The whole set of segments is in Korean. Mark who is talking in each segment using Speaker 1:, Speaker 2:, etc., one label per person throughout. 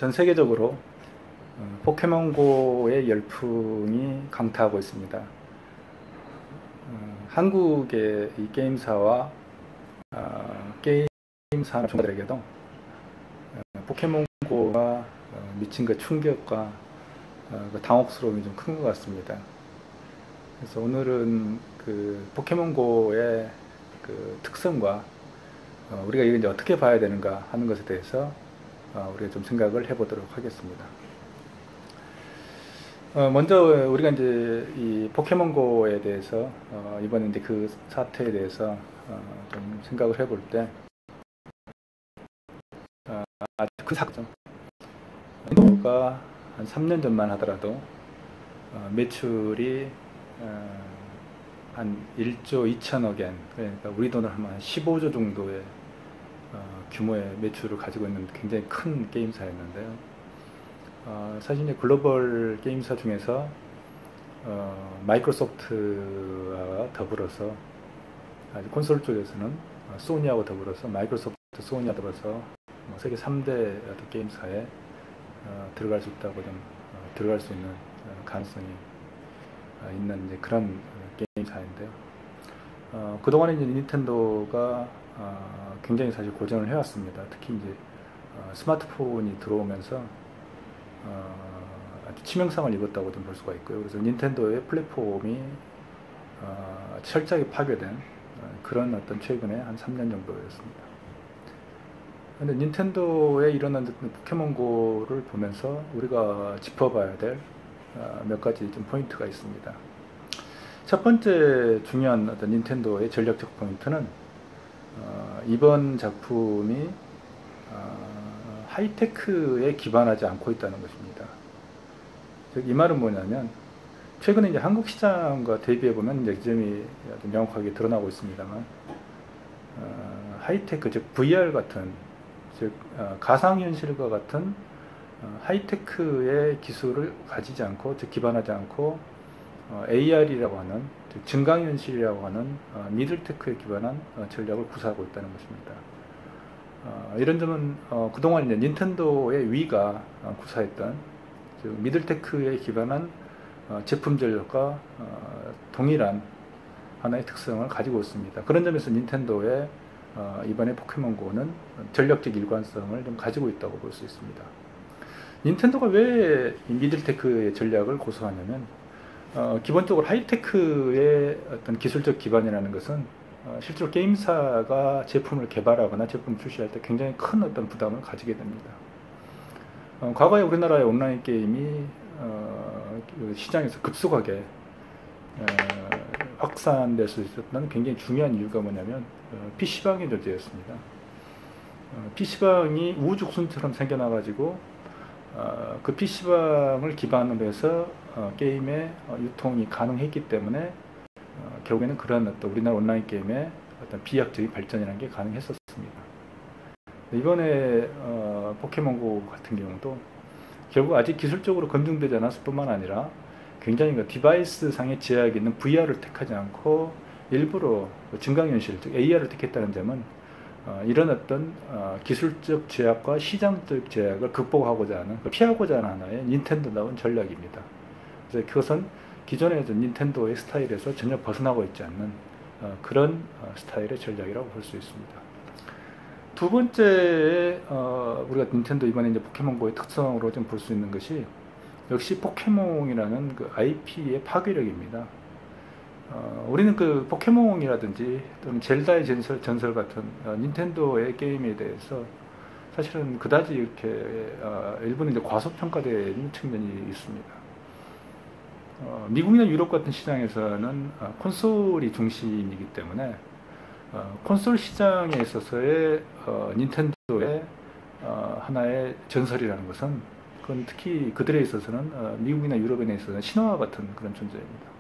Speaker 1: 전 세계적으로 포켓몬고의 열풍이 강타하고 있습니다. 한국의 이 게임사와 게임 산업종들에게도 포켓몬고가 미친 그 충격과 그 당혹스러움이 좀 큰 것 같습니다. 그래서 오늘은 그 포켓몬고의 그 특성과 우리가 이걸 이제 어떻게 봐야 되는가 하는 것에 대해서 우리가 좀 생각을 해보도록 하겠습니다. 먼저 우리가 이제 이 포켓몬고에 대해서 이번에 이제 그 사태에 대해서 좀 생각을 해볼 때 아주 큰 사건. 포켓몬고가 한 3년 전만 하더라도 매출이 한 1조 2천억 엔, 그러니까 우리 돈으로 하면 15조 정도의 규모의 매출을 가지고 있는 굉장히 큰 게임사였는데요. 사실 이제 글로벌 게임사 중에서 마이크로소프트와 더불어서 콘솔 쪽에서는 소니하고 더불어서 마이크로소프트, 소니와 더불어서 세계 3대 게임사에 들어갈 수 있다고 좀 들어갈 수 있는 가능성이 있는 이제 그런 게임사인데요. 그동안에 이제 닌텐도가 굉장히 사실 고전을 해왔습니다. 특히 이제 스마트폰이 들어오면서 아주 치명상을 입었다고 좀 볼 수가 있고요. 그래서 닌텐도의 플랫폼이 철저하게 파괴된 그런 어떤 최근에 한 3년 정도였습니다. 근데 닌텐도의 이런 포켓몬고를 보면서 우리가 짚어봐야 될 몇 가지 좀 포인트가 있습니다. 첫 번째 중요한 어떤 닌텐도의 전략적 포인트는 이번 작품이 하이테크에 기반하지 않고 있다는 것입니다. 즉, 이 말은 뭐냐면, 최근에 이제 한국 시장과 대비해보면 이제 그 점이 아주 명확하게 드러나고 있습니다만, 하이테크, 즉, VR 같은, 즉, 가상현실과 같은 하이테크의 기술을 가지지 않고, 즉, 기반하지 않고, AR이라고 하는, 즉, 증강현실이라고 하는 미들테크에 기반한 전략을 구사하고 있다는 것입니다. 이런 점은 그동안 이제 닌텐도의 위가 구사했던 즉 미들테크에 기반한 제품 전략과 동일한 하나의 특성을 가지고 있습니다. 그런 점에서 닌텐도의 이번에 포켓몬고는 전략적 일관성을 좀 가지고 있다고 볼 수 있습니다. 닌텐도가 왜 미들테크의 전략을 고수하냐면 기본적으로 하이테크의 어떤 기술적 기반이라는 것은 실제로 게임사가 제품을 개발하거나 제품을 출시할 때 굉장히 큰 어떤 부담을 가지게 됩니다. 과거에 우리나라의 온라인 게임이 시장에서 급속하게 확산될 수 있었던 굉장히 중요한 이유가 뭐냐면 PC방의 존재였습니다. PC방이 우후죽순처럼 생겨나가지고 그 PC방을 기반으로 해서 게임의 유통이 가능했기 때문에 결국에는 그런 어떤 우리나라 온라인 게임의 어떤 비약적인 발전이라는 게 가능했었습니다. 이번에 포켓몬고 같은 경우도 결국 아직 기술적으로 검증되지 않았을 뿐만 아니라 굉장히 그 디바이스 상의 제약이 있는 VR을 택하지 않고 일부러 증강현실, 즉 AR을 택했다는 점은 이런 어떤 기술적 제약과 시장적 제약을 극복하고자 하는, 피하고자 하는 하나의 닌텐도다운 전략입니다. 그래서 그것은 기존의 닌텐도의 스타일에서 전혀 벗어나고 있지 않는 그런 스타일의 전략이라고 볼 수 있습니다. 두 번째 우리가 닌텐도 이번에 이제 포켓몬고의 특성으로 좀 볼 수 있는 것이 역시 포켓몬이라는 그 IP의 파괴력입니다. 우리는 그 포켓몬이라든지 또는 젤다의 전설 같은 닌텐도의 게임에 대해서 사실은 그다지 이렇게 일부는 이제 과소평가되는 측면이 있습니다. 미국이나 유럽 같은 시장에서는 콘솔이 중심이기 때문에 콘솔 시장에 있어서의 닌텐도의 하나의 전설이라는 것은 그건 특히 그들에 있어서는 미국이나 유럽에 있어서는 신화와 같은 그런 존재입니다.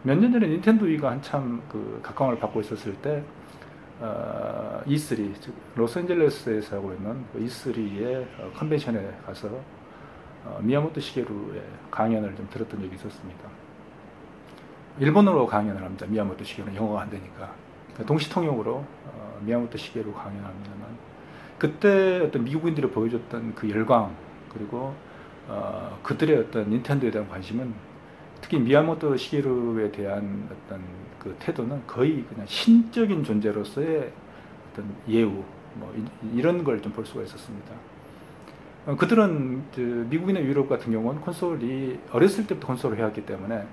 Speaker 1: 몇 년 전에 닌텐도 위가 한참 그 각광을 받고 있었을 때 E3, 즉 로스앤젤레스에서 하고 있는 E3의 컨벤션에 가서 미야모토 시게루의 강연을 좀 들었던 적이 있었습니다. 일본어로 강연을 합니다. 미야모토 시게루는 영어가 안 되니까 동시통역으로 미야모토 시게루 강연을 합니다만 그때 어떤 미국인들이 보여줬던 그 열광, 그리고 그들의 어떤 닌텐도에 대한 관심은, 특히 미야모토 시게루에 대한 어떤 그 태도는 거의 그냥 신적인 존재로서의 어떤 예우, 뭐 이런 걸 좀 볼 수가 있었습니다. 그들은 미국이나 유럽 같은 경우는 콘솔이 어렸을 때부터 콘솔을 해왔기 때문에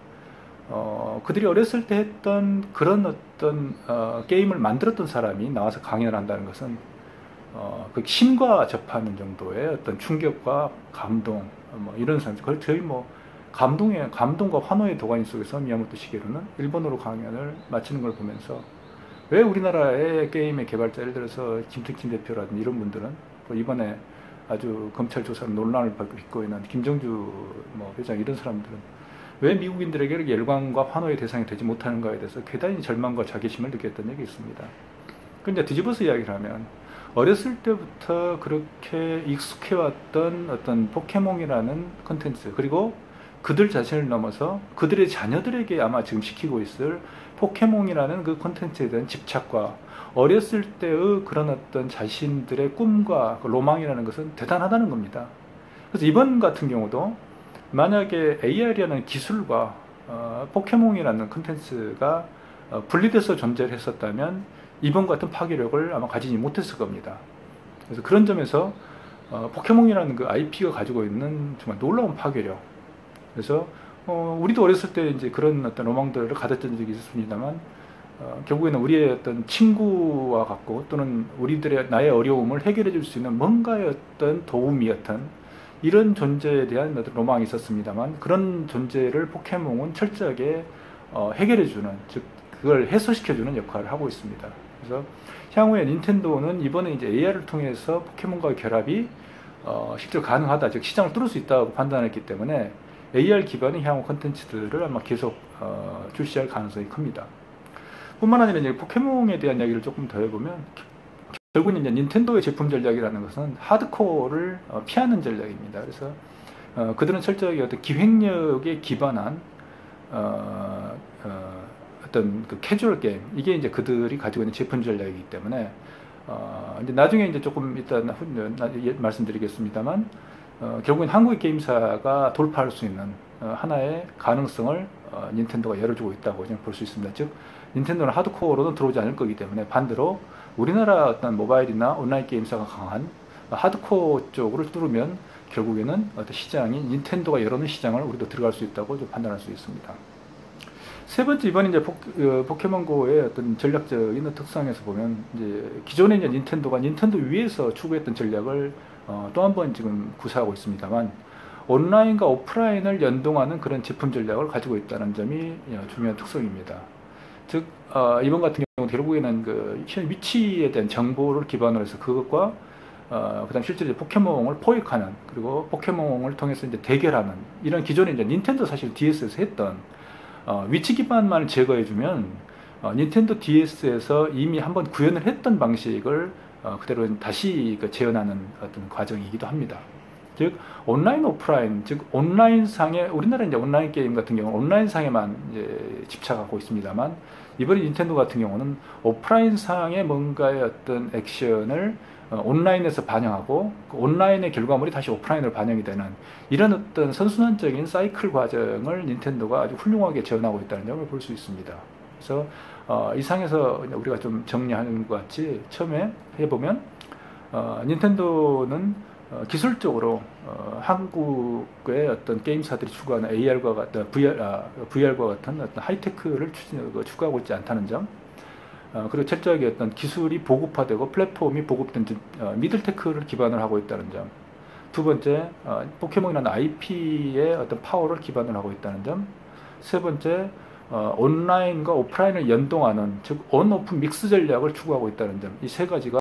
Speaker 1: 그들이 어렸을 때 했던 그런 어떤 게임을 만들었던 사람이 나와서 강연을 한다는 것은 그 신과 접하는 정도의 어떤 충격과 감동, 뭐 이런 상태. 저희 뭐 감동과 환호의 도가니 속에서 미야모토 시게루는 일본어로 강연을 마치는 걸 보면서, 왜 우리나라의 게임의 개발자, 예를 들어서 김특진 대표라든지 이런 분들은, 이번에 아주 검찰 조사로 논란을 받고 있는 김정주 뭐 회장, 이런 사람들은 왜 미국인들에게 열광과 환호의 대상이 되지 못하는가에 대해서 대단히 절망과 자괴심을 느꼈던 적이 있습니다. 근데 뒤집어서 이야기를 하면, 어렸을 때부터 그렇게 익숙해왔던 어떤 포켓몬이라는 컨텐츠, 그리고 그들 자신을 넘어서 그들의 자녀들에게 아마 지금 시키고 있을 포켓몬이라는 그 컨텐츠에 대한 집착과 어렸을 때의 그런 어떤 자신들의 꿈과 그 로망이라는 것은 대단하다는 겁니다. 그래서 이번 같은 경우도 만약에 AR이라는 기술과 포켓몬이라는 컨텐츠가 분리돼서 존재를 했었다면 이번 같은 파괴력을 아마 가지지 못했을 겁니다. 그래서 그런 점에서 포켓몬이라는 그 IP가 가지고 있는 정말 놀라운 파괴력. 그래서 우리도 어렸을 때 이제 그런 어떤 로망들을 가졌던 적이 있었습니다만, 결국에는 우리의 어떤 친구와 같고, 또는 우리들의 나의 어려움을 해결해 줄 수 있는 뭔가의 어떤 도움이었던 이런 존재에 대한 어떤 로망이 있었습니다만, 그런 존재를 포켓몬은 철저하게 해결해주는, 즉 그걸 해소시켜주는 역할을 하고 있습니다. 그래서 향후에 닌텐도는 이번에 이제 AR을 통해서 포켓몬과의 결합이 실제로 가능하다, 즉 시장을 뚫을 수 있다고 판단했기 때문에 AR 기반의 향후 컨텐츠들을 아마 계속 출시할 가능성이 큽니다. 뿐만 아니라 이제 포켓몬에 대한 이야기를 조금 더 해보면, 결국은 이제 닌텐도의 제품 전략이라는 것은 하드코어를 피하는 전략입니다. 그래서 그들은 철저하게 어떤 기획력에 기반한 어떤 그 캐주얼 게임, 이게 이제 그들이 가지고 있는 제품 전략이기 때문에 이제 나중에 이제 조금 이따 말씀드리겠습니다만, 결국엔 한국의 게임사가 돌파할 수 있는 하나의 가능성을 닌텐도가 열어주고 있다고 볼 수 있습니다. 즉 닌텐도는 하드코어로는 들어오지 않을 거기 때문에, 반대로 우리나라 어떤 모바일이나 온라인 게임사가 강한 하드코어 쪽으로 뚫으면 결국에는 어떤 시장이, 닌텐도가 열어놓은 시장을 우리도 들어갈 수 있다고 좀 판단할 수 있습니다. 세 번째, 이번 이제 포켓몬고의 어떤 전략적인 특성에서 보면, 이제 기존의 이제 닌텐도가 닌텐도 위에서 추구했던 전략을 또 한 번 지금 구사하고 있습니다만, 온라인과 오프라인을 연동하는 그런 제품 전략을 가지고 있다는 점이 중요한 특성입니다. 즉 이번 같은 경우 결국에는 그 위치에 대한 정보를 기반으로 해서 그것과 그다음 실제로 포켓몬을 포획하는, 그리고 포켓몬을 통해서 이제 대결하는, 이런 기존에 이제 닌텐도 사실 DS에서 했던 위치 기반만을 제거해주면 닌텐도 DS에서 이미 한번 구현을 했던 방식을 그대로 다시 재현하는 어떤 과정이기도 합니다. 즉 온라인 오프라인, 즉 온라인상에, 우리나라 이제 온라인 게임 같은 경우는 온라인상에만 이제 집착하고 있습니다만, 이번에 닌텐도 같은 경우는 오프라인상의 뭔가의 어떤 액션을 온라인에서 반영하고, 그 온라인의 결과물이 다시 오프라인으로 반영이 되는 이런 어떤 선순환적인 사이클 과정을 닌텐도가 아주 훌륭하게 재현하고 있다는 점을 볼 수 있습니다. 그래서 이상에서 우리가 좀 정리하는 것 같이, 처음에 해보면 닌텐도는 기술적으로 한국의 어떤 게임사들이 추구하는 AR과 같은 VR과 같은 어떤 하이테크를 추구하고 있지 않다는 점, 그리고 철저하게 어떤 기술이 보급화되고 플랫폼이 보급된 미들테크를 기반으로 하고 있다는 점. 두 번째, 포켓몬이라는 IP의 어떤 파워를 기반으로 하고 있다는 점. 세 번째, 온라인과 오프라인을 연동하는, 즉 온오프 믹스 전략을 추구하고 있다는 점. 이 세 가지가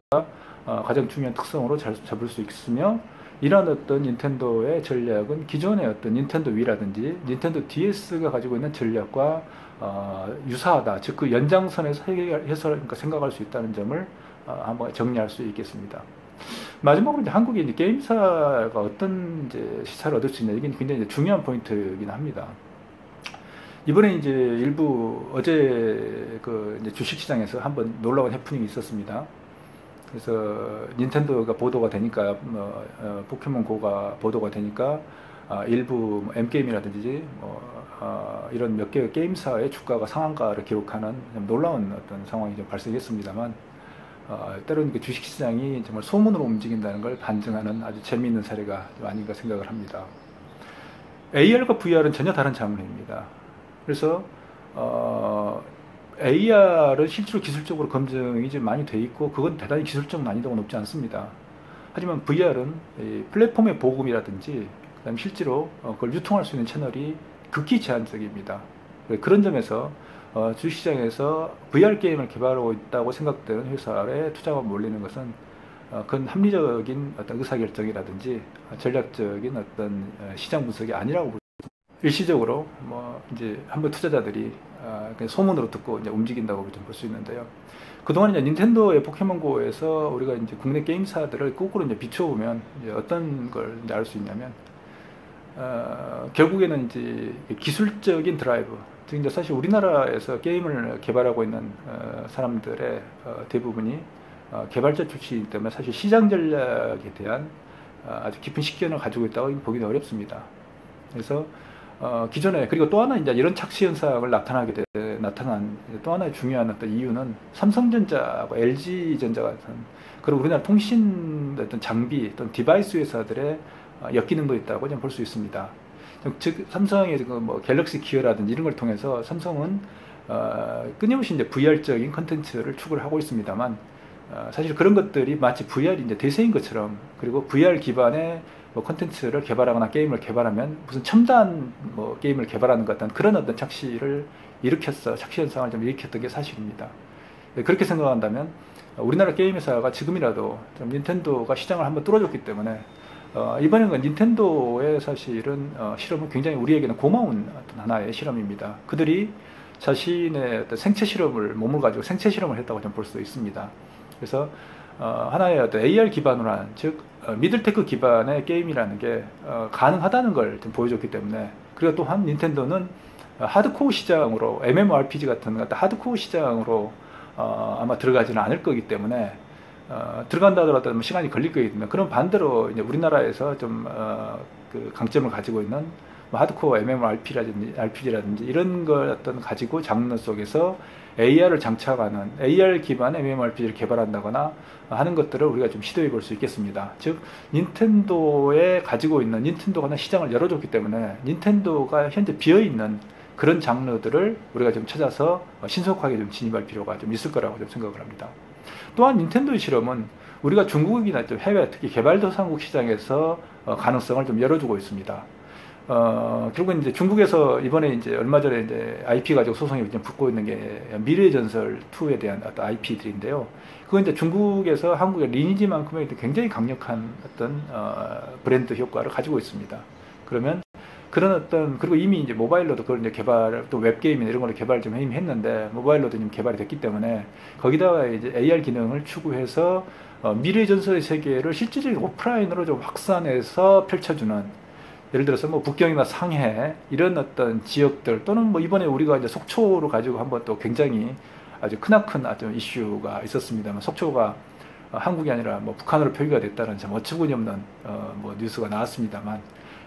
Speaker 1: 가장 중요한 특성으로 잡을 수 있으며, 이러한 어떤 닌텐도의 전략은 기존의 어떤 닌텐도 위라든지 닌텐도 DS가 가지고 있는 전략과 유사하다, 즉 그 연장선에서 그러니까 생각할 수 있다는 점을 한번 정리할 수 있겠습니다. 마지막으로 이제 한국의 이제 게임사가 어떤 이제 시사를 얻을 수 있냐, 이게 굉장히 이제 중요한 포인트이긴 합니다. 이번에 이제 일부 어제 그 이제 주식시장에서 한번 놀라운 해프닝이 있었습니다. 그래서 닌텐도가 보도가 되니까 포켓몬고가 보도가 되니까 일부 뭐 M게임이라든지 이런 몇 개의 게임사의 주가가 상한가를 기록하는 좀 놀라운 어떤 상황이 좀 발생했습니다만 때로는 그 주식시장이 정말 소문으로 움직인다는 걸 반증하는 아주 재미있는 사례가 좀 아닌가 생각을 합니다. AR과 VR은 전혀 다른 장르입니다. 그래서 AR은 실제로 기술적으로 검증이 좀 많이 돼 있고 그건 대단히 기술적 난이도가 높지 않습니다. 하지만 VR은 플랫폼의 보급이라든지 그다음에 실제로 그걸 유통할 수 있는 채널이 극히 제한적입니다. 그런 점에서 주식시장에서 VR 게임을 개발하고 있다고 생각되는 회사에 투자가 몰리는 것은 그건 합리적인 어떤 의사결정이라든지 전략적인 어떤 시장 분석이 아니라고 볼 수 있습니다. 일시적으로 뭐 이제 한번 투자자들이 그냥 소문으로 듣고 이제 움직인다고 좀 볼 수 있는데요. 그동안 이제 닌텐도의 포켓몬고에서 우리가 이제 국내 게임사들을 거꾸로 이제 비춰보면 이제 어떤 걸 알 수 있냐면 결국에는 이제 기술적인 드라이브, 즉 이제 사실 우리나라에서 게임을 개발하고 있는 사람들의 대부분이 개발자 출신이기 때문에 사실 시장 전략에 대한 아주 깊은 식견을 가지고 있다고 보기는 어렵습니다. 그래서 기존에, 그리고 또 하나 이제 이런 착시 현상을 나타난 또 하나의 중요한 어떤 이유는 삼성전자하고 LG전자 같은 그리고 우리나라 통신 어떤 장비 어떤 디바이스 회사들의 엮이는 거 있다고 좀 볼 수 있습니다. 즉 삼성의 뭐 갤럭시 기어라든지 이런 걸 통해서 삼성은 끊임없이 이제 VR적인 컨텐츠를 추구를 하고 있습니다만 사실 그런 것들이 마치 VR이 이제 대세인 것처럼, 그리고 VR 기반의 뭐 컨텐츠를 개발하거나 게임을 개발하면 무슨 첨단 뭐 게임을 개발하는 것 같은 그런 어떤 착시 현상을 좀 일으켰던 게 사실입니다. 그렇게 생각한다면 우리나라 게임 회사가 지금이라도 좀 닌텐도가 시장을 한번 뚫어줬기 때문에 이번에는 닌텐도의 사실은 실험은 굉장히 우리에게는 고마운 어떤 하나의 실험입니다. 그들이 자신의 어떤 생체 실험을, 몸을 가지고 생체 실험을 했다고 좀 볼 수 있습니다. 그래서 하나의 어떤 AR 기반으로 한, 즉 미들테크 기반의 게임이라는 게 가능하다는 걸 좀 보여줬기 때문에, 그리고 또한 닌텐도는 하드코어 시장으로 MMORPG 같은 하드코어 시장으로 아마 들어가지는 않을 거기 때문에 들어간다 하더라도 시간이 걸릴 거기 때문에, 그럼 반대로 이제 우리나라에서 좀 그 강점을 가지고 있는 뭐 하드코어 MMORPG라든지 이런 걸 어떤 가지고 장르 속에서 AR을 장착하는 AR 기반의 MMORPG를 개발한다거나 하는 것들을 우리가 좀 시도해 볼 수 있겠습니다. 즉 닌텐도에 가지고 있는, 닌텐도가 시장을 열어줬기 때문에 닌텐도가 현재 비어있는 그런 장르들을 우리가 좀 찾아서 신속하게 좀 진입할 필요가 좀 있을 거라고 좀 생각을 합니다. 또한 닌텐도의 실험은 우리가 중국이나 좀 해외, 특히 개발도상국 시장에서 가능성을 좀 열어주고 있습니다. 결국은 이제 중국에서 이번에 이제 얼마 전에 이제 IP 가지고 소송이 좀 붙고 있는 게 미래의 전설 2에 대한 어떤 IP들인데요. 그건 이제 중국에서 한국의 리니지만큼의 굉장히 강력한 어떤 브랜드 효과를 가지고 있습니다. 그러면 그런 어떤, 그리고 이미 이제 모바일로도 그걸 이제 개발, 또 웹게임이나 이런 걸 개발 좀 이미 했는데 모바일로도 좀 개발이 됐기 때문에 거기다가 이제 AR 기능을 추구해서 미래의 전설의 세계를 실질적인 오프라인으로 좀 확산해서 펼쳐주는, 예를 들어서 뭐 북경이나 상해 이런 어떤 지역들, 또는 뭐 이번에 우리가 이제 속초로 가지고 한번 또 굉장히 아주 크나큰 아주 이슈가 있었습니다만, 속초가 한국이 아니라 뭐 북한으로 표기가 됐다는 참 어처구니 없는 뭐 뉴스가 나왔습니다만,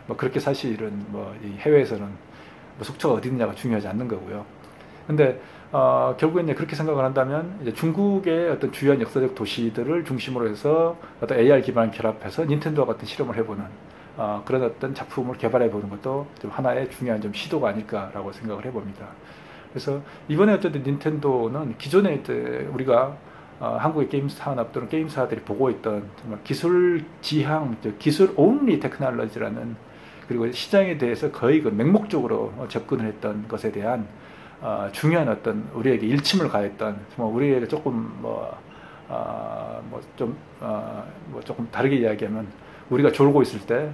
Speaker 1: 뭐 그렇게 사실은 뭐 이 해외에서는 뭐 속초가 어디 있느냐가 중요하지 않는 거고요. 근데 결국에 이제 그렇게 생각을 한다면 이제 중국의 어떤 주요한 역사적 도시들을 중심으로 해서 어떤 AR 기반을 결합해서 닌텐도와 같은 실험을 해보는 그런 어떤 작품을 개발해 보는 것도 좀 하나의 중요한 좀 시도가 아닐까라고 생각을 해봅니다. 그래서 이번에 어쨌든 닌텐도는 기존에 우리가 한국의 게임 산업 또는 게임사들이 보고 있던 정말 기술 지향, 기술 온리 테크놀로지라는, 그리고 시장에 대해서 거의 그 맹목적으로 접근을 했던 것에 대한 중요한 어떤 우리에게 일침을 가했던, 우리에게 조금 조금 다르게 이야기하면 우리가 졸고 있을 때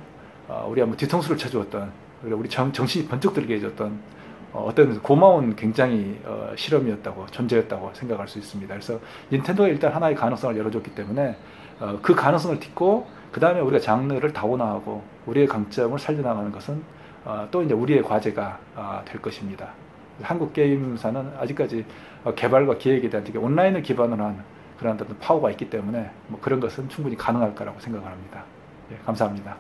Speaker 1: 우리가 뭐 뒤통수를 쳐주었던, 우리 정신이 번쩍 들게 해줬던 어떤 고마운 굉장히 실험이었다고, 존재였다고 생각할 수 있습니다. 그래서 닌텐도가 일단 하나의 가능성을 열어줬기 때문에 그 가능성을 딛고 그 다음에 우리가 장르를 다원화하고 우리의 강점을 살려나가는 것은 또 이제 우리의 과제가 될 것입니다. 한국 게임사는 아직까지 개발과 기획에 대한 되게 온라인을 기반으로 한 그런 어떤 파워가 있기 때문에 뭐 그런 것은 충분히 가능할 거라고 생각을 합니다. 예, 감사합니다.